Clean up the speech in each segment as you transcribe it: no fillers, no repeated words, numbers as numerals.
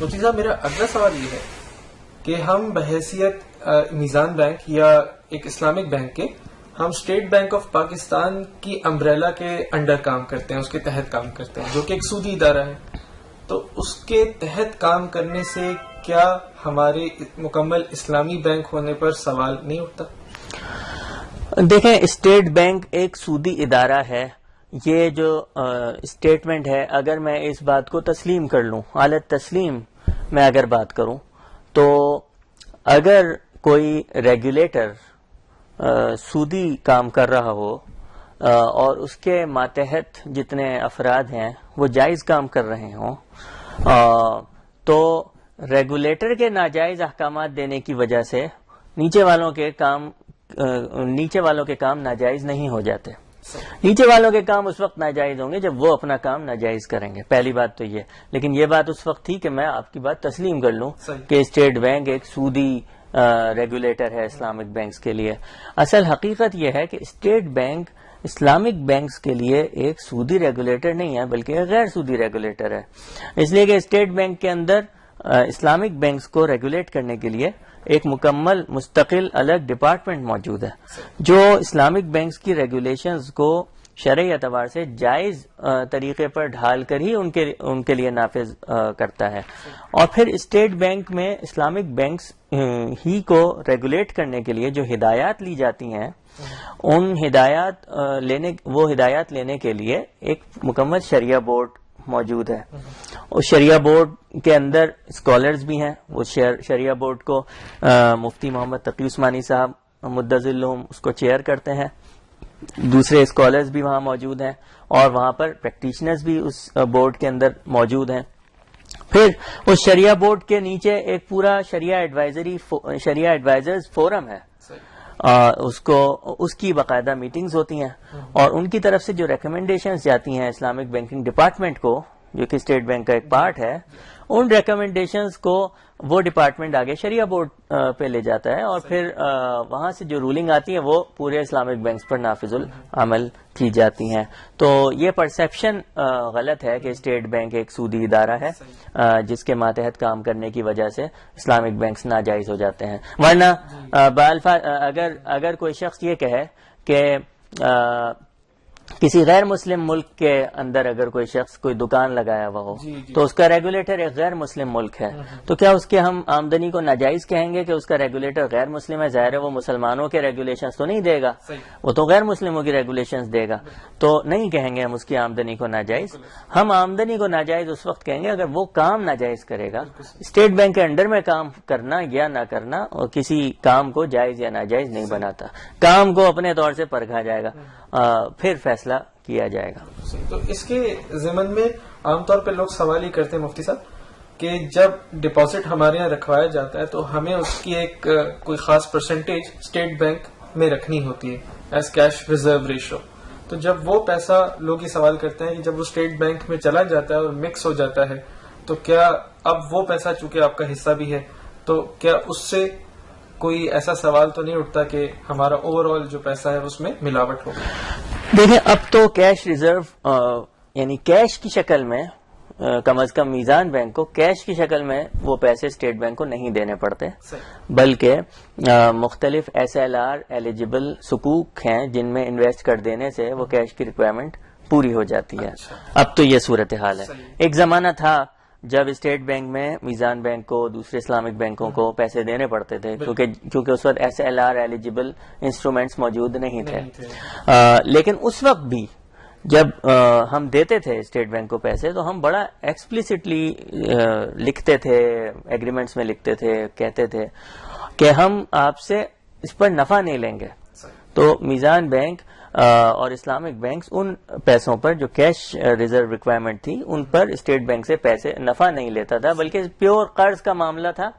مفتی صاحب میرا اگلا سوال یہ ہے کہ ہم بحیثیت میزان بینک یا ایک اسلامک بینک کے ہم اسٹیٹ بینک آف پاکستان کی امبریلا کے انڈر کام کرتے ہیں، اس کے تحت کام کرتے ہیں، جو کہ ایک سودی ادارہ ہے. تو اس کے تحت کام کرنے سے کیا ہمارے مکمل اسلامی بینک ہونے پر سوال نہیں اٹھتا؟ دیکھیں، اسٹیٹ بینک ایک سودی ادارہ ہے. یہ جو اسٹیٹمنٹ ہے، اگر میں اس بات کو تسلیم کر لوں، حالت تسلیم میں اگر بات کروں، تو اگر کوئی ریگولیٹر سودی کام کر رہا ہو اور اس کے ماتحت جتنے افراد ہیں وہ جائز کام کر رہے ہوں، تو ریگولیٹر کے ناجائز احکامات دینے کی وجہ سے نیچے والوں کے کام ناجائز نہیں ہو جاتے. نیچے والوں کے کام اس وقت ناجائز ہوں گے جب وہ اپنا کام ناجائز کریں گے. پہلی بات تو یہ، لیکن یہ بات اس وقت تھی کہ میں آپ کی بات تسلیم کر لوں کہ اسٹیٹ بینک ایک سودی ریگولیٹر ہے اسلامک بینکس کے لیے. اصل حقیقت یہ ہے کہ اسٹیٹ بینک اسلامک بینکس کے لیے ایک سودی ریگولیٹر نہیں ہے بلکہ ایک غیر سودی ریگولیٹر ہے. اس لیے کہ اسٹیٹ بینک کے اندر اسلامک بینکس کو ریگولیٹ کرنے کے لیے ایک مکمل مستقل الگ ڈپارٹمنٹ موجود ہے جو اسلامک بینکس کی ریگولیشنز کو شرعی اعتبار سے جائز طریقے پر ڈھال کر ہی ان کے لیے نافذ کرتا ہے. اور پھر اسٹیٹ بینک میں اسلامک بینکس ہی کو ریگولیٹ کرنے کے لیے جو ہدایات لی جاتی ہیں، ان ہدایات لینے کے لیے ایک مکمل شریعہ بورڈ موجود ہے. اس شریعہ بورڈ کے اندر اسکالرز بھی ہیں. اس شریعہ بورڈ کو مفتی محمد تقی عثمانی صاحب مدظلہم اس کو چیئر کرتے ہیں. دوسرے اسکالرز بھی وہاں موجود ہیں اور وہاں پر پریکٹیشنرز بھی اس بورڈ کے اندر موجود ہیں. پھر اس شریعہ بورڈ کے نیچے ایک پورا شریعہ ایڈوائزرز فورم ہے. اس کی باقاعدہ میٹنگز ہوتی ہیں اور ان کی طرف سے جو ریکمنڈیشنز جاتی ہیں اسلامک بینکنگ ڈپارٹمنٹ کو، جو کہ اسٹیٹ بینک کا ایک پارٹ ہے، ان ریکمنڈیشنز کو وہ ڈپارٹمنٹ آگے شریعہ بورڈ پہ لے جاتا ہے اور پھر وہاں سے جو رولنگ آتی ہے وہ پورے اسلامک بینکس پر نافذ العمل کی جاتی ہیں. تو یہ پرسیپشن غلط ہے کہ اسٹیٹ بینک ایک سودی ادارہ ہے جس کے ماتحت کام کرنے کی وجہ سے اسلامک بینکس ناجائز ہو جاتے ہیں. ورنہ اگر کوئی شخص یہ کہے کہ کسی غیر مسلم ملک کے اندر اگر کوئی شخص کوئی دکان لگایا ہوا ہو تو اس کا ریگولیٹر ایک غیر مسلم ملک ہے، تو کیا اس کے ہم آمدنی کو ناجائز کہیں گے کہ اس کا ریگولیٹر غیر مسلم ہے؟ ظاہر ہے وہ مسلمانوں کے ریگولیشنز تو نہیں دے گا، وہ تو غیر مسلموں کی ریگولیشنز دے گا. تو نہیں کہیں گے ہم اس کی آمدنی کو ناجائز. ہم آمدنی کو ناجائز اس وقت کہیں گے اگر وہ کام ناجائز کرے گا. اسٹیٹ بینک کے انڈر میں کام کرنا یا نہ کرنا اور کسی کام کو جائز یا ناجائز نہیں بناتا. کام کو اپنے طور سے پرکھا جائے گا، پھر فیصلہ کیا جائے گا. تو اس کے ضمن میں عام طور پہ لوگ سوال ہی کرتے ہیں مفتی صاحب کہ جب ڈپازٹ ہمارے یہاں رکھوایا جاتا ہے تو ہمیں اس کی ایک کوئی خاص پرسنٹیج اسٹیٹ بینک میں رکھنی ہوتی ہے ایز کیش ریزرو ریشو. تو جب وہ پیسہ لوگ یہ سوال کرتے ہیں کہ جب وہ اسٹیٹ بینک میں چلا جاتا ہے اور مکس ہو جاتا ہے تو کیا اب وہ پیسہ چونکہ آپ کا حصہ بھی ہے تو کیا اس سے کوئی ایسا سوال تو نہیں اٹھتا کہ ہمارا اوور آل جو پیسہ ہے اس میں ملاوٹ ہوگی؟ دیکھیں، اب تو کیش ریزرو یعنی کیش کی شکل میں کم از کم میزان بینک کو کیش کی شکل میں وہ پیسے اسٹیٹ بینک کو نہیں دینے پڑتے، بلکہ مختلف SLR ایلیجیبل سکوک ہیں جن میں انویسٹ کر دینے سے وہ کیش کی ریکوائرمنٹ پوری ہو جاتی ہے. اب تو یہ صورتحال ہے. ایک زمانہ تھا جب اسٹیٹ بینک میں میزان بینک کو دوسرے اسلامک بینکوں کو پیسے دینے پڑتے تھے کیونکہ اس وقت SLR ایلیجیبل انسٹرومنٹس موجود نہیں تھے. لیکن اس وقت بھی جب ہم دیتے تھے اسٹیٹ بینک کو پیسے تو ہم بڑا ایکسپلیسٹلی لکھتے تھے، ایگریمنٹس میں لکھتے تھے، کہتے تھے کہ ہم آپ سے اس پر نفع نہیں لیں گے. تو میزان بینک اور اسلامک بینکس ان پیسوں پر جو کیش ریزرو ریکوائرمنٹ تھی ان پر اسٹیٹ بینک سے پیسے نفع نہیں لیتا تھا، بلکہ پیور قرض کا معاملہ تھا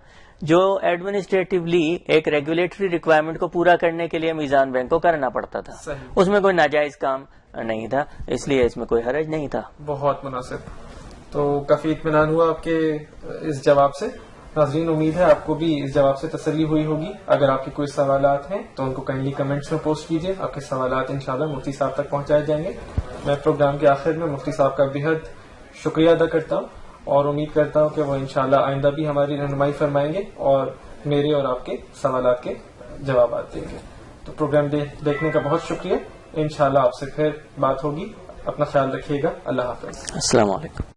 جو ایڈمنسٹریٹولی ایک ریگولیٹری ریکوائرمنٹ کو پورا کرنے کے لیے میزان بینک کو کرنا پڑتا تھا. اس میں کوئی ناجائز کام نہیں تھا، اس لیے اس میں کوئی حرج نہیں تھا. بہت مناسب. تو کافی اطمینان ہوا آپ کے اس جواب سے. ناظرین، امید ہے آپ کو بھی اس جواب سے تسلی ہوئی ہوگی. اگر آپ کے کوئی سوالات ہیں تو ان کو کائنڈلی کمنٹس میں پوسٹ کیجیے. آپ کے سوالات انشاءاللہ مفتی صاحب تک پہنچائے جائیں گے. میں پروگرام کے آخر میں مفتی صاحب کا بے حد شکریہ ادا کرتا ہوں اور امید کرتا ہوں کہ وہ انشاءاللہ آئندہ بھی ہماری رہنمائی فرمائیں گے اور میرے اور آپ کے سوالات کے جوابات دیں گے. تو پروگرام دیکھنے کا بہت شکریہ. انشاءاللہ آپ سے پھر بات ہوگی. اپنا خیال رکھیے گا. اللہ حافظ. السلام علیکم.